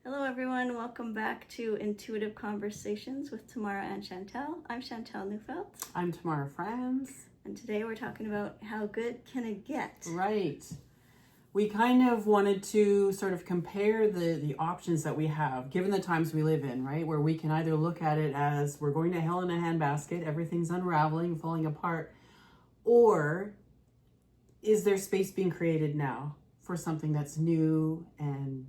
Hello everyone, welcome back to Intuitive Conversations with Tamara and Chantel. I'm Chantel Neufeld. I'm Tamara Franz. And today we're talking about how good can it get? Right. We kind of wanted to sort of compare the options that we have, given the times we live in, right? Where we can either look at it as we're going to hell in a handbasket, everything's unraveling, falling apart, or is there space being created now for something that's new and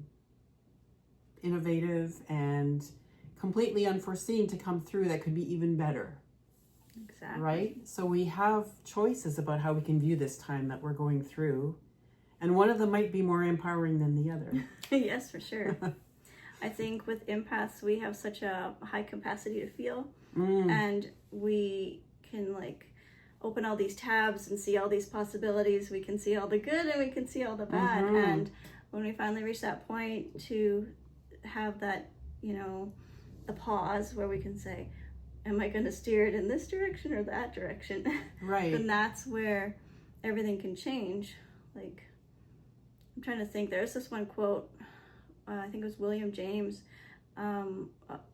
innovative and completely unforeseen to come through that could be even better? Exactly. Right? So we have choices about how we can view this time that we're going through. And one of them might be more empowering than the other. Yes, for sure. I think with empaths, we have such a high capacity to feel. And we can open all these tabs and see all these possibilities. We can see all the good and we can see all the bad. And when we finally reach that point to have that, the pause where we can say, am I going to steer it in this direction or that direction? Right. Then that's where everything can change. I'm trying to think. There's this one quote, I think it was William James.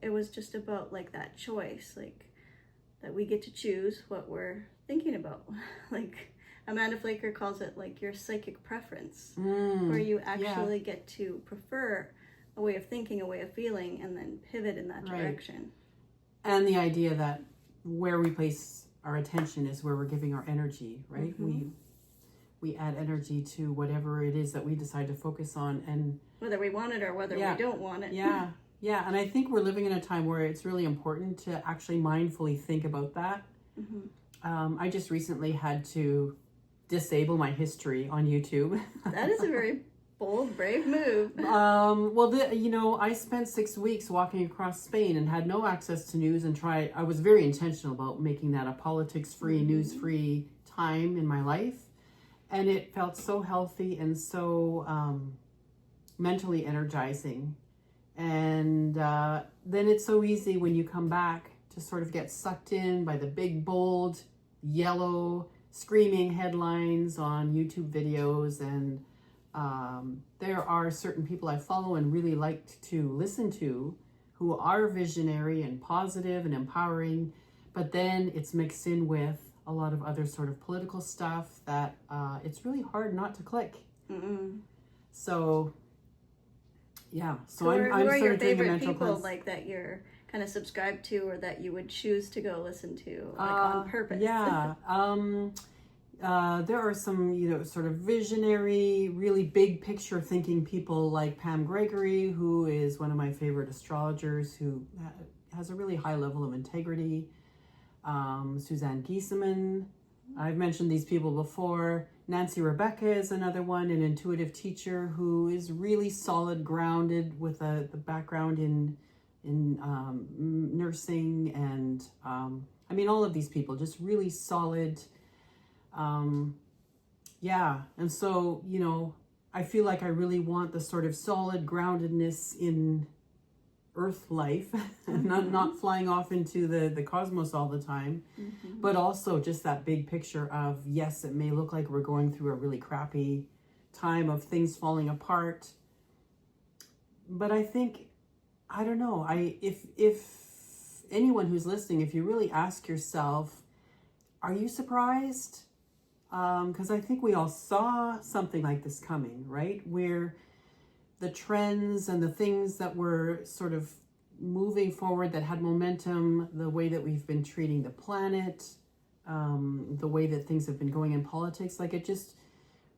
It was just about that choice, that we get to choose what we're thinking about. Amanda Flaker calls it your psychic preference, where you actually get to prefer a way of thinking, a way of feeling, and then pivot in that direction. And the idea that where we place our attention is where we're giving our energy, right? We add energy to whatever it is that we decide to focus on, and whether we want it or whether we don't want it. Yeah. And I think we're living in a time where it's really important to actually mindfully think about that. I just recently had to disable my history on YouTube. That is a very bold, brave move. I spent 6 weeks walking across Spain and had no access to news I was very intentional about making that a politics-free, news-free time in my life. And it felt so healthy and so mentally energizing. And then it's so easy when you come back to sort of get sucked in by the big, bold, yellow, screaming headlines on YouTube videos. And there are certain people I follow and really like to listen to who are visionary and positive and empowering, but then it's mixed in with a lot of other sort of political stuff that it's really hard not to click. So yeah, so who I'm are sort your of doing a favorite mental people cleanse. that you're kind of subscribed to, or that you would choose to go listen to on purpose? Yeah. There are some, sort of visionary, really big picture thinking people like Pam Gregory, who is one of my favorite astrologers, who has a really high level of integrity. Suzanne Giesemann. I've mentioned these people before. Nancy Rebecca is another one, an intuitive teacher who is really solid, grounded with the background in nursing, and all of these people just really solid. And so I feel like I really want the sort of solid groundedness in Earth life, not flying off into the cosmos all the time, but also just that big picture of, yes, it may look like we're going through a really crappy time of things falling apart, but I think, I don't know, if anyone who's listening, if you really ask yourself, are you surprised? Because I think we all saw something like this coming, right? Where the trends and the things that were sort of moving forward that had momentum, the way that we've been treating the planet, the way that things have been going in politics, it just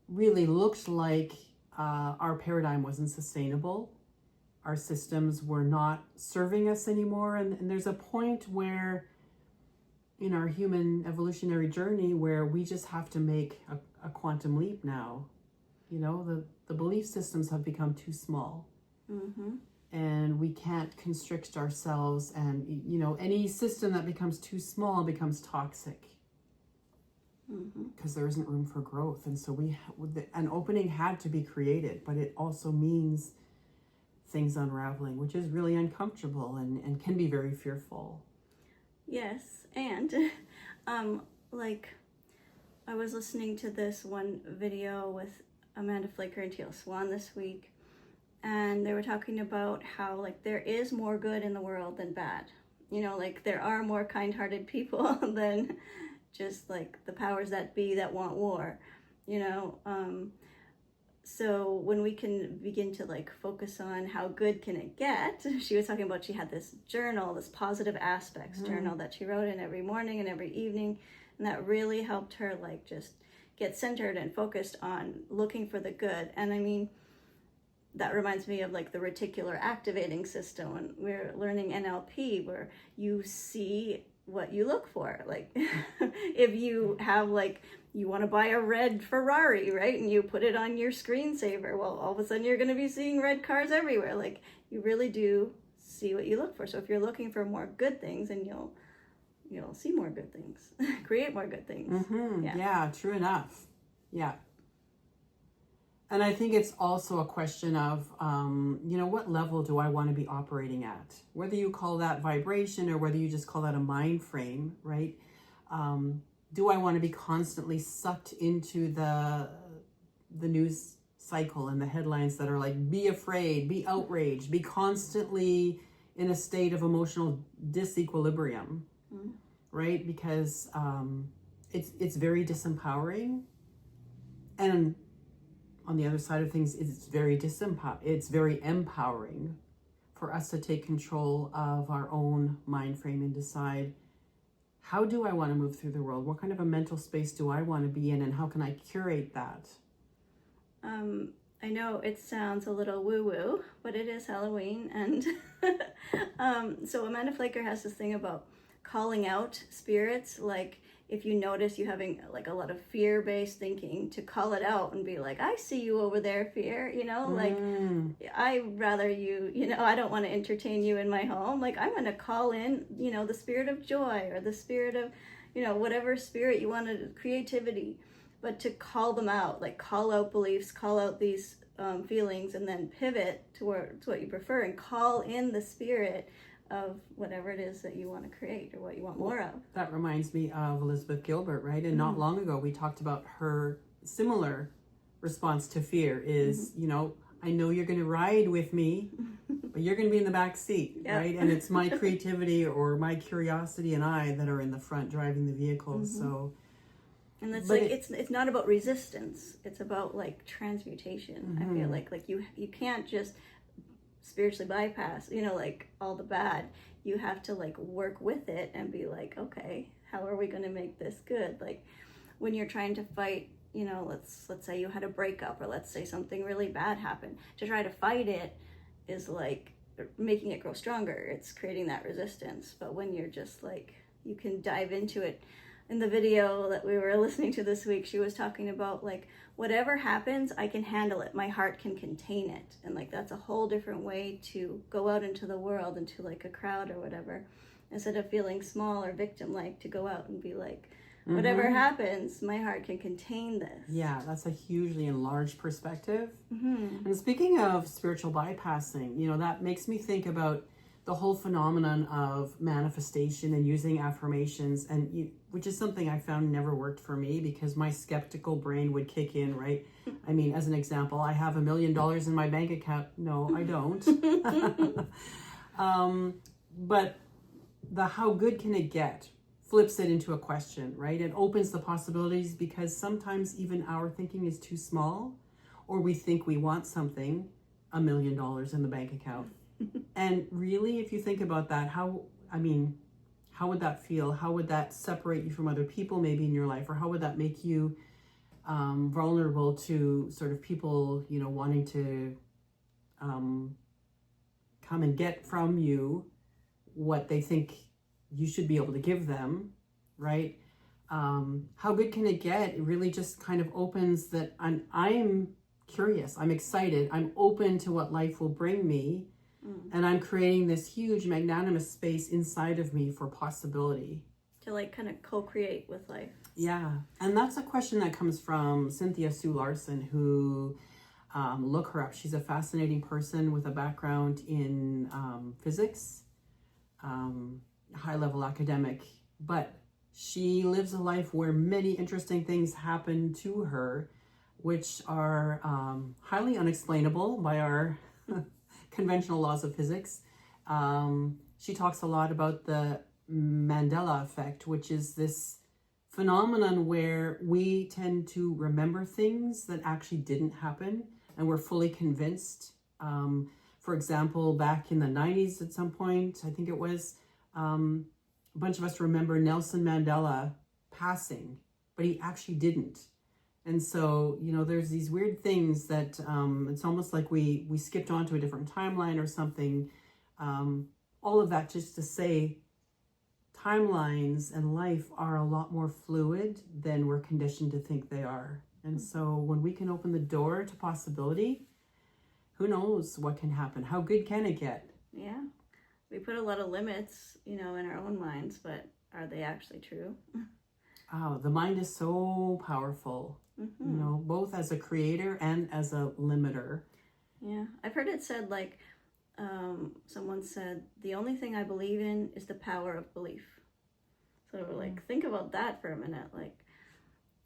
really looked like our paradigm wasn't sustainable. Our systems were not serving us anymore. And there's a point where in our human evolutionary journey where we just have to make a quantum leap now. The belief systems have become too small, and we can't constrict ourselves, and any system that becomes too small becomes toxic, because there isn't room for growth. And so an opening had to be created, but it also means things unraveling, which is really uncomfortable and can be very fearful. Yes, and I was listening to this one video with Amanda Flaker and Teal Swan this week, and they were talking about how like there is more good in the world than bad. You know, like there are more kind-hearted people than just like the powers that be that want war, you know. So when we can begin to like focus on how good can it get, she was talking about, she had this journal, this positive aspects journal that she wrote in every morning and every evening, and that really helped her like just get centered and focused on looking for the good. And I mean, that reminds me of like the reticular activating system when we're learning NLP, where you see what you look for. Like if you have like, you want to buy a red Ferrari, right? And you put it on your screensaver. Well, all of a sudden you're going to be seeing red cars everywhere. Like you really do see what you look for. So if you're looking for more good things, and you'll see more good things, create more good things. Yeah, true enough. Yeah. And I think it's also a question of, what level do I want to be operating at? Whether you call that vibration or whether you just call that a mind frame, right? Do I want to be constantly sucked into the news cycle and the headlines that are like, be afraid, be outraged, be constantly in a state of emotional disequilibrium, right? Because it's very disempowering. And on the other side of things, it's very empowering for us to take control of our own mind frame and decide, how do I want to move through the world? What kind of a mental space do I want to be in, and how can I curate that? I know it sounds a little woo-woo, but it is Halloween, and so Amanda Flaker has this thing about calling out spirits. Like if you notice you having like a lot of fear-based thinking, to call it out and be like, I see you over there, fear, like I rather I don't want to entertain you in my home. Like I'm going to call in, the spirit of joy, or the spirit of, whatever spirit you wanted, creativity, but to call them out, like call out beliefs, call out these feelings, and then pivot towards what you prefer and call in the spirit of whatever it is that you want to create or what you want more of. That reminds me of Elizabeth Gilbert, right? And not long ago we talked about her similar response to fear is, I know you're going to ride with me, but you're going to be in the back seat, right? And it's my creativity or my curiosity and I that are in the front driving the vehicle. So, and it's like it's not about resistance; it's about like transmutation. I feel like you can't just spiritually bypass, like all the bad. You have to like work with it and be like, okay, how are we going to make this good? Like when you're trying to fight, let's say you had a breakup, or let's say something really bad happened. To try to fight it is like making it grow stronger. It's creating that resistance. But when you're just like, you can dive into it. In the video that we were listening to this week, she was talking about like, whatever happens, I can handle it. My heart can contain it. And like, that's a whole different way to go out into the world, into like a crowd or whatever, instead of feeling small or victim-like, to go out and be like, whatever happens, my heart can contain this. Yeah, that's a hugely enlarged perspective. And speaking of spiritual bypassing, that makes me think about the whole phenomenon of manifestation and using affirmations, and which is something I found never worked for me, because my skeptical brain would kick in, right? I mean, as an example, I have $1 million in my bank account. No, I don't. But the how good can it get flips it into a question, right? It opens the possibilities, because sometimes even our thinking is too small, or we think we want something, $1 million in the bank account. And really, if you think about that, how would that feel? How would that separate you from other people maybe in your life? Or how would that make you vulnerable to sort of people, wanting to come and get from you what they think you should be able to give them, right? How good can it get? It really just kind of opens that I'm curious, I'm excited, I'm open to what life will bring me. And I'm creating this huge magnanimous space inside of me for possibility. To like kind of co-create with life. Yeah. And that's a question that comes from Cynthia Sue Larson, who, look her up. She's a fascinating person with a background in physics, high-level academic, but she lives a life where many interesting things happen to her, which are highly unexplainable by our conventional laws of physics. She talks a lot about the Mandela effect, which is this phenomenon where we tend to remember things that actually didn't happen, and we're fully convinced. For example, back in the 90s at some point, I think it was, a bunch of us remember Nelson Mandela passing, but he actually didn't. And so, there's these weird things that it's almost like we skipped onto a different timeline or something. All of that just to say timelines and life are a lot more fluid than we're conditioned to think they are. And so when we can open the door to possibility, who knows what can happen? How good can it get? Yeah. We put a lot of limits, in our own minds, but are they actually true? Oh, the mind is so powerful, both as a creator and as a limiter. Yeah. I've heard it said, like, someone said, the only thing I believe in is the power of belief. So, like, think about that for a minute. Like,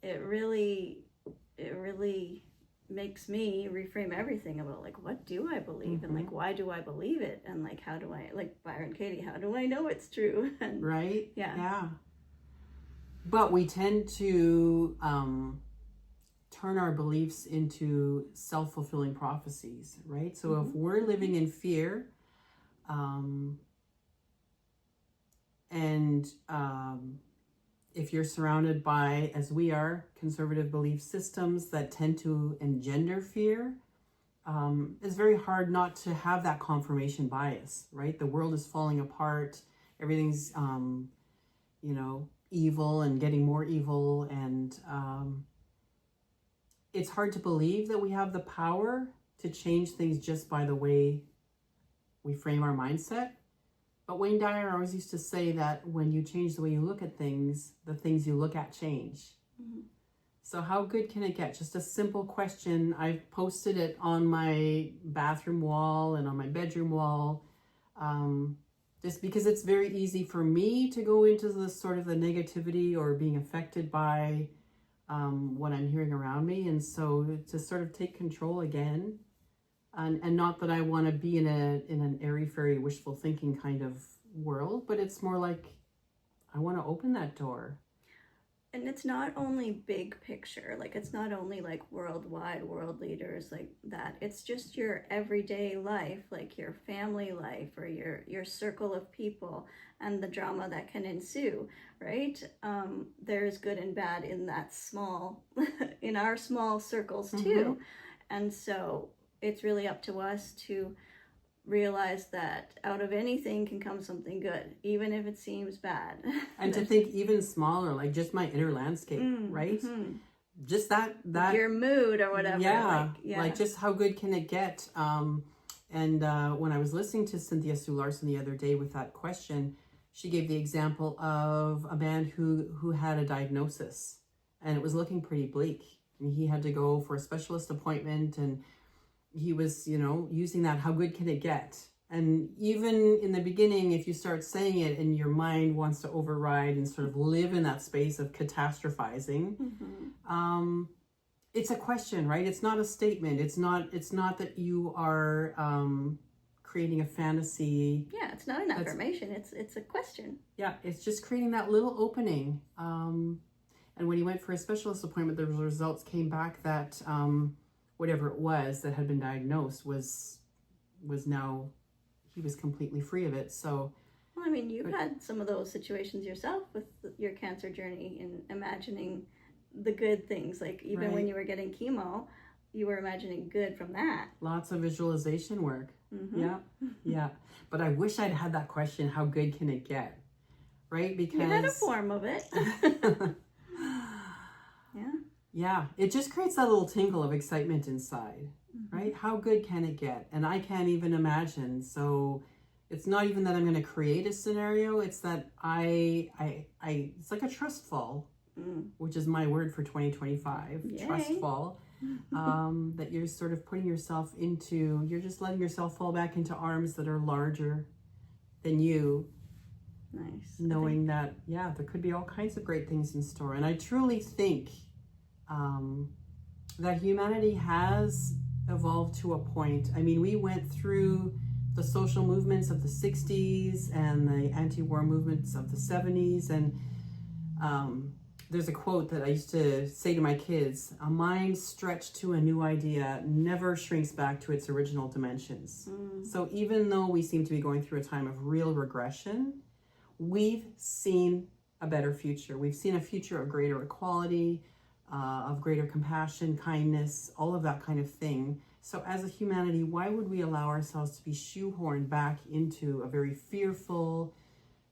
it really makes me reframe everything about, like, what do I believe? And, like, why do I believe it? And, like, how do I, like Byron Katie, how do I know it's true? And, right? Yeah. But we tend to turn our beliefs into self-fulfilling prophecies, right? So if we're living in fear, if you're surrounded by, as we are, conservative belief systems that tend to engender fear, it's very hard not to have that confirmation bias, right? The world is falling apart. Everything's, evil and getting more evil. And it's hard to believe that we have the power to change things just by the way we frame our mindset. But Wayne Dyer always used to say that when you change the way you look at things, the things you look at change. So how good can it get? Just a simple question. I've posted it on my bathroom wall and on my bedroom wall, just because it's very easy for me to go into the sort of the negativity or being affected by what I'm hearing around me. And so to sort of take control again. And not that I want to be in an airy-fairy wishful thinking kind of world, but it's more like I want to open that door. And it's not only big picture, like it's not only like worldwide world leaders like that. It's just your everyday life, like your family life or your circle of people and the drama that can ensue, right? There's good and bad in that small, in our small circles too. And so it's really up to us to realize that out of anything can come something good, even if it seems bad. And to think even smaller, like just my inner landscape, right? Just that your mood or whatever. Like just how good can it get? And when I was listening to Cynthia Sue Larson the other day with that question, she gave the example of a man who had a diagnosis and it was looking pretty bleak. I mean, he had to go for a specialist appointment and he was, using that, how good can it get? And even in the beginning, if you start saying it and your mind wants to override and sort of live in that space of catastrophizing, it's a question, right? It's not a statement. It's not that you are creating a fantasy. Yeah, it's not an affirmation. It's a question. Yeah, it's just creating that little opening. And when he went for a specialist appointment, the results came back that whatever it was that had been diagnosed was now, he was completely free of it. So, well, I mean, you've had some of those situations yourself with your cancer journey and imagining the good things. Like even when you were getting chemo, you were imagining good from that. Lots of visualization work. Yeah. But I wish I'd had that question, how good can it get? Right? Because you had a form of it. Yeah, it just creates that little tinkle of excitement inside, right? How good can it get? And I can't even imagine. So it's not even that I'm going to create a scenario. It's that it's like a trust fall, which is my word for 2025. Yay. Trust fall. That you're sort of putting yourself into, you're just letting yourself fall back into arms that are larger than you. Nice. Knowing that, there could be all kinds of great things in store. And I truly think that humanity has evolved to a point. I mean, we went through the social movements of the 60s and the anti-war movements of the 70s. And there's a quote that I used to say to my kids: a mind stretched to a new idea never shrinks back to its original dimensions. So even though we seem to be going through a time of real regression, we've seen a better future. We've seen a future of greater equality, of greater compassion, kindness, all of that kind of thing. So as a humanity, why would we allow ourselves to be shoehorned back into a very fearful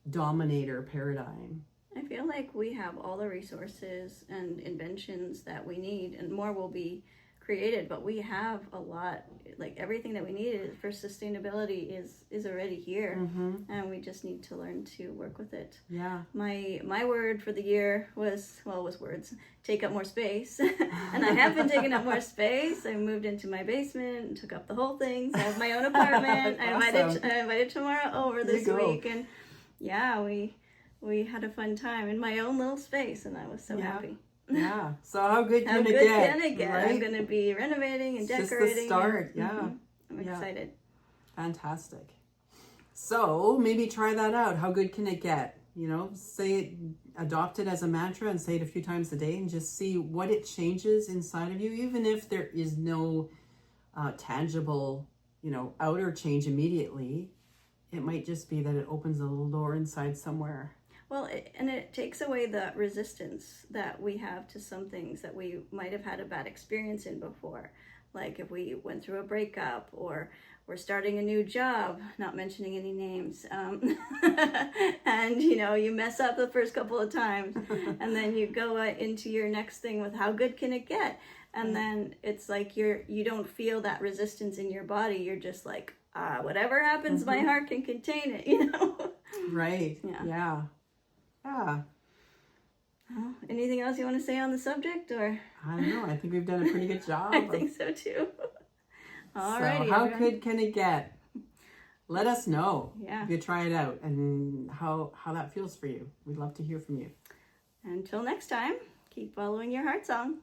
dominator paradigm? I feel like we have all the resources and inventions that we need, and more will be created, but we have a lot. Like everything that we need for sustainability is already here, and we just need to learn to work with it. Yeah. My word for the year was words. Take up more space. And I have been taking up more space. I moved into my basement and took up the whole thing. So I have my own apartment. Awesome. I invited Tamara over There you this go. week, and yeah, we had a fun time in my own little space, and I was so happy. Yeah. So how good How can good it get? can it get? Right? I'm going to be renovating and It's decorating. just the start. And, Yeah. I'm excited. Fantastic. So maybe try that out. How good can it get? You know, adopt it as a mantra and say it a few times a day and just see what it changes inside of you, even if there is no tangible, outer change immediately. It might just be that it opens a little door inside somewhere. Well, it takes away the resistance that we have to some things that we might have had a bad experience in before. Like if we went through a breakup or we're starting a new job, not mentioning any names, and you mess up the first couple of times, and then you go into your next thing with how good can it get, and then it's like you don't feel that resistance in your body. You're just like, whatever happens, my heart can contain it. Right. Yeah. Anything else you want to say on the subject, or? I don't know. I think we've done a pretty good job. I think so too. Alrighty. So how good can it get? Let us know if you try it out and how that feels for you. We'd love to hear from you. Until next time, keep following your heart song.